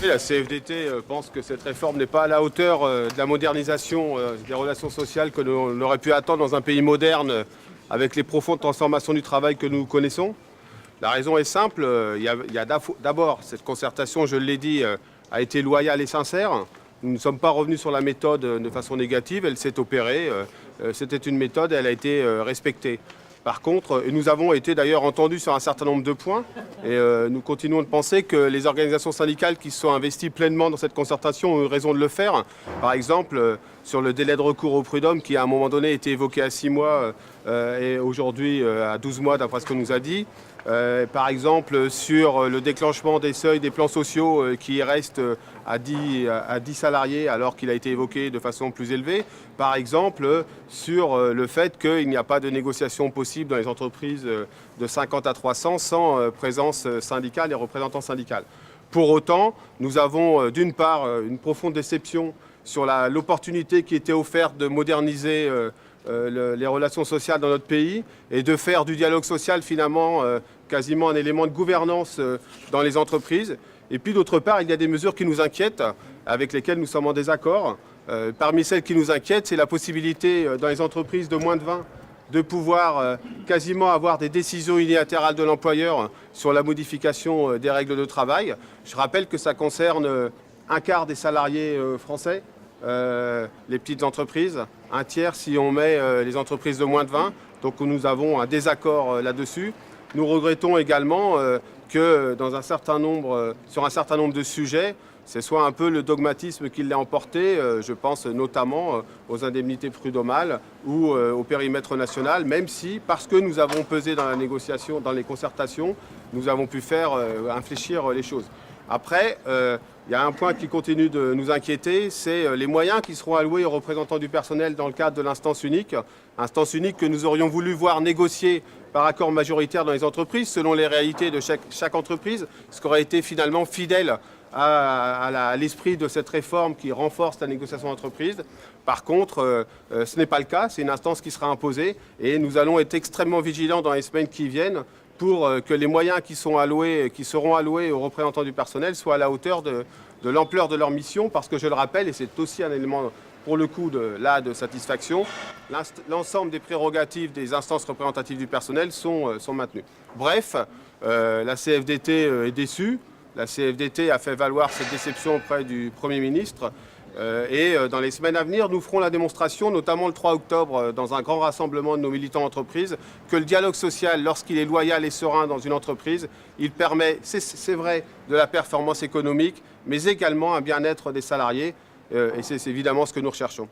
La CFDT pense que cette réforme n'est pas à la hauteur de la modernisation des relations sociales que l'on aurait pu attendre dans un pays moderne avec les profondes transformations du travail que nous connaissons. La raison est simple, il y a d'abord cette concertation, je l'ai dit, a été loyale et sincère. Nous ne sommes pas revenus sur la méthode de façon négative, elle s'est opérée, c'était une méthode et elle a été respectée. Par contre, nous avons été d'ailleurs entendus sur un certain nombre de points et nous continuons de penser que les organisations syndicales qui se sont investies pleinement dans cette concertation ont eu raison de le faire. Par exemple, sur le délai de recours au prud'homme qui à un moment donné était évoqué à 6 mois et aujourd'hui à 12 mois d'après ce qu'on nous a dit. Par exemple, sur le déclenchement des seuils des plans sociaux qui restent à 10 salariés alors qu'il a été évoqué de façon plus élevée. Par exemple, sur le fait qu'il n'y a pas de négociation possible dans les entreprises de 50 à 300 sans présence syndicale et représentants syndicaux. Pour autant, nous avons d'une part une profonde déception sur l'opportunité qui était offerte de moderniser les relations sociales dans notre pays et de faire du dialogue social finalement quasiment un élément de gouvernance dans les entreprises. Et puis d'autre part, il y a des mesures qui nous inquiètent, avec lesquelles nous sommes en désaccord. Parmi celles qui nous inquiètent, c'est la possibilité dans les entreprises de moins de 20 de pouvoir quasiment avoir des décisions unilatérales de l'employeur sur la modification des règles de travail. Je rappelle que ça concerne un quart des salariés français. Les petites entreprises, un tiers si on met les entreprises de moins de 20. Donc nous avons un désaccord là-dessus. Nous regrettons également que sur un certain nombre de sujets, ce soit un peu le dogmatisme qui l'a emporté. Je pense notamment aux indemnités prud'homales ou au périmètre national, même si, parce que nous avons pesé dans la négociation, dans les concertations, nous avons pu faire infléchir les choses. Après, il y a un point qui continue de nous inquiéter, c'est les moyens qui seront alloués aux représentants du personnel dans le cadre de l'instance unique. Instance unique que nous aurions voulu voir négocier par accord majoritaire dans les entreprises, selon les réalités de chaque entreprise, ce qui aurait été finalement fidèle à l'esprit de cette réforme qui renforce la négociation d'entreprise. Par contre, ce n'est pas le cas, c'est une instance qui sera imposée et nous allons être extrêmement vigilants dans les semaines qui viennent pour que les moyens qui seront alloués aux représentants du personnel soient à la hauteur de l'ampleur de leur mission, parce que je le rappelle, et c'est aussi un élément pour le coup de satisfaction, l'ensemble des prérogatives des instances représentatives du personnel sont maintenues. Bref, la CFDT est déçue, la CFDT a fait valoir cette déception auprès du Premier ministre, et dans les semaines à venir, nous ferons la démonstration, notamment le 3 octobre, dans un grand rassemblement de nos militants d'entreprise, que le dialogue social, lorsqu'il est loyal et serein dans une entreprise, il permet, c'est vrai, de la performance économique, mais également un bien-être des salariés, et c'est évidemment ce que nous recherchons.